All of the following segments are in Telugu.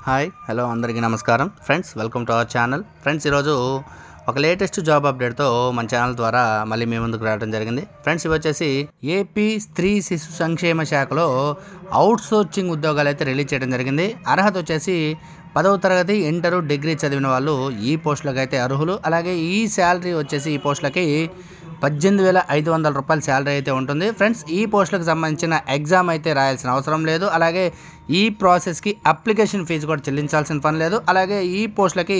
హాయ్ హలో అందరికీ నమస్కారం friends, welcome to our channel. Friends, ఈరోజు ఒక లేటెస్ట్ జాబ్ అప్డేట్తో మన ఛానల్ ద్వారా మళ్ళీ మీ ముందుకు రావడం జరిగింది. ఫ్రెండ్స్, ఇవి వచ్చేసి ఏపీ స్త్రీ శిశు సంక్షేమ శాఖలో అవుట్సోర్సింగ్ ఉద్యోగాలు అయితే రిలీజ్ చేయడం జరిగింది. అర్హత వచ్చేసి 10వ తరగతి, ఇంటరు, డిగ్రీ చదివిన వాళ్ళు ఈ పోస్టులకు అయితే అర్హులు. అలాగే ఈ శాలరీ వచ్చేసి ఈ పోస్టులకి 18,500 రూపాయల శాలరీ అయితే ఉంటుంది. ఫ్రెండ్స్, ఈ పోస్టులకు సంబంధించిన ఎగ్జామ్ అయితే రాయాల్సిన అవసరం లేదు. అలాగే ఈ ప్రాసెస్కి అప్లికేషన్ ఫీజు కూడా చెల్లించాల్సిన పని లేదు. అలాగే ఈ పోస్టులకి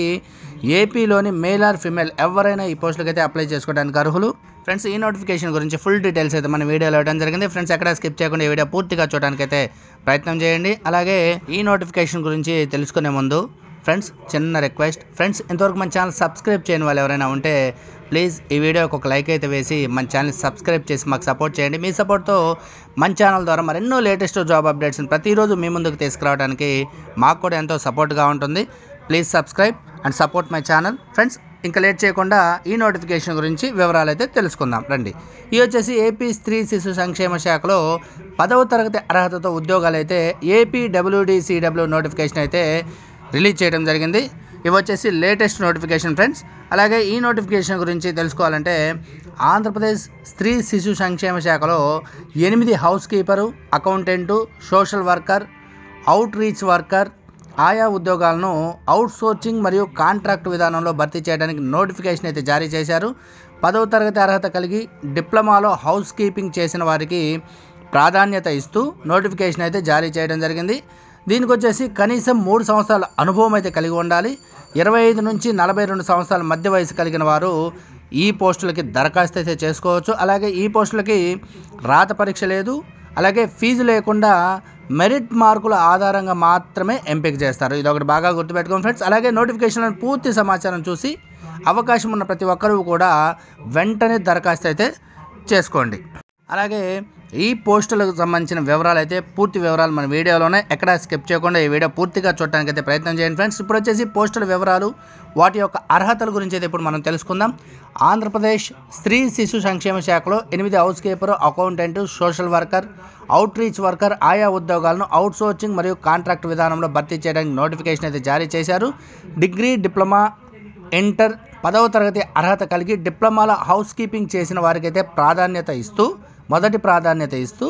ఏపీలోని మేల్ ఆర్ ఫిమేల్ ఎవరైనా ఈ పోస్టులకి అయితే అప్లై చేసుకోవడానికి అర్హులు. ఫ్రెండ్స్, ఈ నోటిఫికేషన్ గురించి ఫుల్ డీటెయిల్స్ అయితే మన వీడియోలో ఇవ్వడం జరిగింది. ఫ్రెండ్స్, ఎక్కడ స్కిప్ చేయకుండా ఈ వీడియో పూర్తిగా చూడడానికి అయితే ప్రయత్నం చేయండి. అలాగే ఈ నోటిఫికేషన్ గురించి తెలుసుకునే ముందు ఫ్రెండ్స్ చిన్న రిక్వెస్ట్, ఫ్రెండ్స్ ఇంతవరకు మన ఛానల్ సబ్స్క్రైబ్ చేయని వాళ్ళు ఎవరైనా ఉంటే ప్లీజ్ ఈ వీడియోకి ఒక లైక్ అయితే వేసి మన ఛానల్ సబ్స్క్రైబ్ చేసి మాకు సపోర్ట్ చేయండి. మీ సపోర్ట్తో మన ఛానల్ ద్వారా మరెన్నో లేటెస్ట్ జాబ్ అప్డేట్స్ని ప్రతిరోజు మీ ముందుకు తీసుకురావడానికి మాకు కూడా ఎంతో సపోర్ట్గా ఉంటుంది. Please subscribe and support my channel. Friends, ఇంకా లేట్ చేయకుండా ఈ నోటిఫికేషన్ గురించి వివరాలు అయితే తెలుసుకుందాం రండి. ఇది వచ్చేసి ఏపీ స్త్రీ శిశు సంక్షేమ శాఖలో 10వ తరగతి అర్హతతో ఉద్యోగాలు అయితే ఏపీడబ్ల్యూడీసీడబ్ల్యూ నోటిఫికేషన్ అయితే రిలీజ్ చేయడం జరిగింది. ఇవి వచ్చేసి లేటెస్ట్ నోటిఫికేషన్ ఫ్రెండ్స్. అలాగే ఈ నోటిఫికేషన్ గురించి తెలుసుకోవాలంటే ఆంధ్రప్రదేశ్ స్త్రీ శిశు సంక్షేమ శాఖలో 8 house keeper, accountant, social worker, out reach worker ఆయా ఉద్యోగాలను అవుట్సోర్సింగ్ మరియు కాంట్రాక్ట్ విధానంలో భర్తీ చేయడానికి నోటిఫికేషన్ అయితే జారీ చేశారు. 10వ తరగతి అర్హత కలిగి డిప్లొమాలో హౌస్ కీపింగ్ చేసిన వారికి ప్రాధాన్యత ఇస్తూ నోటిఫికేషన్ అయితే జారీ చేయడం జరిగింది. దీనికి వచ్చేసి కనీసం 3 సంవత్సరాల అనుభవం అయితే కలిగి ఉండాలి. 25 నుంచి 42 సంవత్సరాల మధ్య వయసు కలిగిన వారు ఈ పోస్టులకి దరఖాస్తు అయితే చేసుకోవచ్చు. అలాగే ఈ పోస్టులకి రాత పరీక్ష లేదు. అలాగే ఫీజు లేకుండా మెరిట్ మార్కుల ఆధారంగా మాత్రమే ఎంపిక చేస్తారు. ఇది ఒకటి బాగా గుర్తుపెట్టుకోండి ఫ్రెండ్స్. అలాగే నోటిఫికేషన్లో పూర్తి సమాచారం చూసి అవకాశం ఉన్న ప్రతి ఒక్కరూ కూడా వెంటనే దరఖాస్తు అయితే చేసుకోండి. అలాగే ఈ పోస్టులకు సంబంధించిన వివరాలు అయితే పూర్తి వివరాలు మన వీడియోలోనే ఎక్కడ స్కిప్ చేయకుండా ఈ వీడియో పూర్తిగా చూడడానికి అయితే ప్రయత్నం చేయండి ఫ్రెండ్స్. ఇప్పుడు వచ్చేసి పోస్టుల వివరాలు, వాటి యొక్క అర్హతల గురించి అయితే ఇప్పుడు మనం తెలుసుకుందాం. ఆంధ్రప్రదేశ్ స్త్రీ శిశు సంక్షేమ శాఖలో 8 house keeper, accountant, social worker, out reach worker ఆయా ఉద్యోగాలను అవుట్సోర్సింగ్ మరియు కాంట్రాక్ట్ విధానంలో భర్తీ చేయడానికి నోటిఫికేషన్ అయితే జారీ చేశారు. డిగ్రీ, డిప్లొమా, ఇంటర్, 10వ తరగతి అర్హత కలిగి డిప్లొమాలో హౌస్ కీపింగ్ చేసిన వారికైతే మొదటి ప్రాధాన్యత ఇస్తూ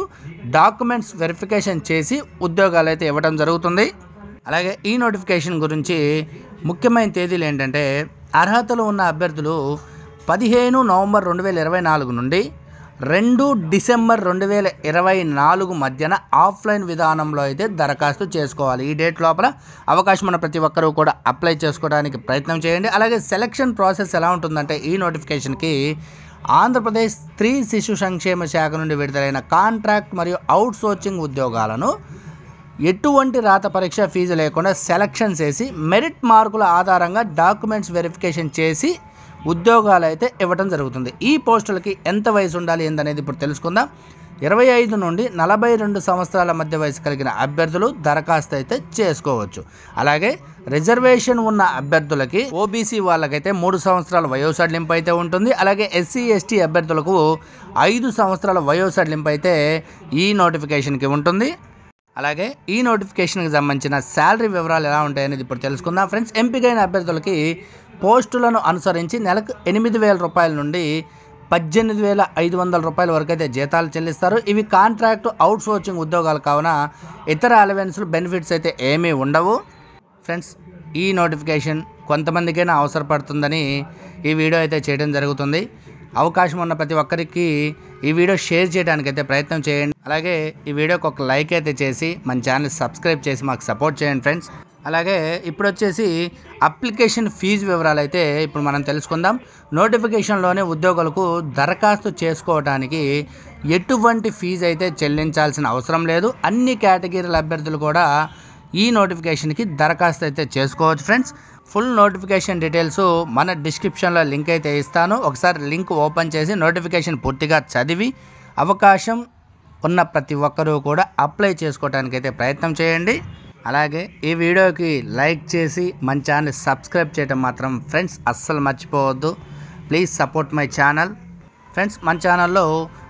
డాక్యుమెంట్స్ వెరిఫికేషన్ చేసి ఉద్యోగాలు అయితే ఇవ్వడం జరుగుతుంది. అలాగే ఈ నోటిఫికేషన్ గురించి ముఖ్యమైన తేదీలు ఏంటంటే అర్హతలు ఉన్న అభ్యర్థులు 15 నవంబర్ 2024 నుండి 2 డిసెంబర్ 2024 మధ్యన ఆఫ్లైన్ విధానంలో అయితే దరఖాస్తు చేసుకోవాలి. ఈ డేట్ లోపల అవకాశం ఉన్న ప్రతి ఒక్కరూ కూడా అప్లై చేసుకోవడానికి ప్రయత్నం చేయండి. అలాగే సెలక్షన్ ప్రాసెస్ ఎలా ఉంటుందంటే ఈ నోటిఫికేషన్కి ఆంధ్రప్రదేశ్ స్త్రీ శిశు సంక్షేమ శాఖ నుండి విడుదలైన కాంట్రాక్ట్ మరియు అవుట్సోర్సింగ్ ఉద్యోగాలను ఎటువంటి రాత పరీక్ష ఫీజు లేకుండా సెలక్షన్ చేసి మెరిట్ మార్కుల ఆధారంగా డాక్యుమెంట్స్ వెరిఫికేషన్ చేసి ఉద్యోగాలు అయితే ఇవ్వడం జరుగుతుంది. ఈ పోస్టులకి ఎంత వయసు ఉండాలి ఏందనేది ఇప్పుడు తెలుసుకుందాం. 25 నుండి 42 సంవత్సరాల మధ్య వయసు కలిగిన అభ్యర్థులు దరఖాస్తు అయితే చేసుకోవచ్చు. అలాగే రిజర్వేషన్ ఉన్న అభ్యర్థులకి, ఓబీసీ వాళ్ళకైతే 3 సంవత్సరాల వయోసడలింపు అయితే ఉంటుంది. అలాగే ఎస్సీ, ఎస్టీ అభ్యర్థులకు 5 సంవత్సరాల వయోసడలింపు అయితే ఈ నోటిఫికేషన్కి ఉంటుంది. అలాగే ఈ నోటిఫికేషన్కి సంబంధించిన శాలరీ వివరాలు ఎలా ఉంటాయనేది ఇప్పుడు తెలుసుకుందాం ఫ్రెండ్స్. ఎంపికైన అభ్యర్థులకి పోస్టులను అనుసరించి నెలకు 8,000 రూపాయల నుండి 18,500 రూపాయల వరకు అయితే జీతాలు చెల్లిస్తారు. ఇవి కాంట్రాక్ట్ అవుట్సోర్సింగ్ ఉద్యోగాలు కావున ఇతర అలవెన్స్లు, బెనిఫిట్స్ అయితే ఏమీ ఉండవు. ఫ్రెండ్స్, ఈ నోటిఫికేషన్ కొంతమందికైనా అవసరపడుతుందని ఈ వీడియో అయితే చేయడం జరుగుతుంది. అవకాశం ఉన్న ప్రతి ఒక్కరికి ఈ వీడియో షేర్ చేయడానికి అయితే ప్రయత్నం చేయండి. అలాగే ఈ వీడియోకి ఒక లైక్ అయితే చేసి మన ఛానల్ సబ్స్క్రైబ్ చేసి మాకు సపోర్ట్ చేయండి ఫ్రెండ్స్. అలాగే ఇప్పుడు వచ్చేసి అప్లికేషన్ ఫీజు వివరాలు అయితే ఇప్పుడు మనం తెలుసుకుందాం. నోటిఫికేషన్లోనే ఉద్యోగులకు దరఖాస్తు చేసుకోవడానికి ఎటువంటి ఫీజు అయితే చెల్లించాల్సిన అవసరం లేదు. అన్ని కేటగిరీల అభ్యర్థులు కూడా ఈ నోటిఫికేషన్కి దరఖాస్తు అయితే చేసుకోవచ్చు ఫ్రెండ్స్. ఫుల్ నోటిఫికేషన్ డీటెయిల్స్ మన డిస్క్రిప్షన్లో లింక్ అయితే ఇస్తాను. ఒకసారి లింక్ ఓపెన్ చేసి నోటిఫికేషన్ పూర్తిగా చదివి అవకాశం ఉన్న ప్రతి ఒక్కరూ కూడా అప్లై చేసుకోవడానికి అయితే ప్రయత్నం చేయండి. అలాగే ఈ వీడియోకి లైక్ చేసి మన ఛానల్ సబ్స్క్రైబ్ చేయడం మాత్రం ఫ్రెండ్స్ అస్సలు మర్చిపోవద్దు. Please support my channel. Friends, మన ఛానల్లో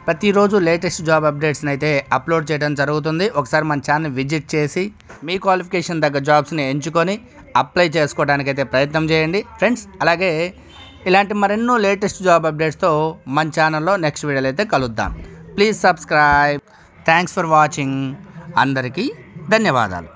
ప్రతిరోజు లేటెస్ట్ జాబ్ అప్డేట్స్ని అయితే అప్లోడ్ చేయడం జరుగుతుంది. ఒకసారి మన ఛానల్ విజిట్ చేసి మీ క్వాలిఫికేషన్ తగ్గ జాబ్స్ని ఎంచుకొని అప్లై చేసుకోవడానికి అయితే ప్రయత్నం చేయండి ఫ్రెండ్స్. అలాగే ఇలాంటి మరెన్నో లేటెస్ట్ జాబ్ అప్డేట్స్తో మన ఛానల్లో నెక్స్ట్ వీడియోలో అయితే కలుద్దాం. Please subscribe. Thanks for watching. అందరికీ ధన్యవాదాలు.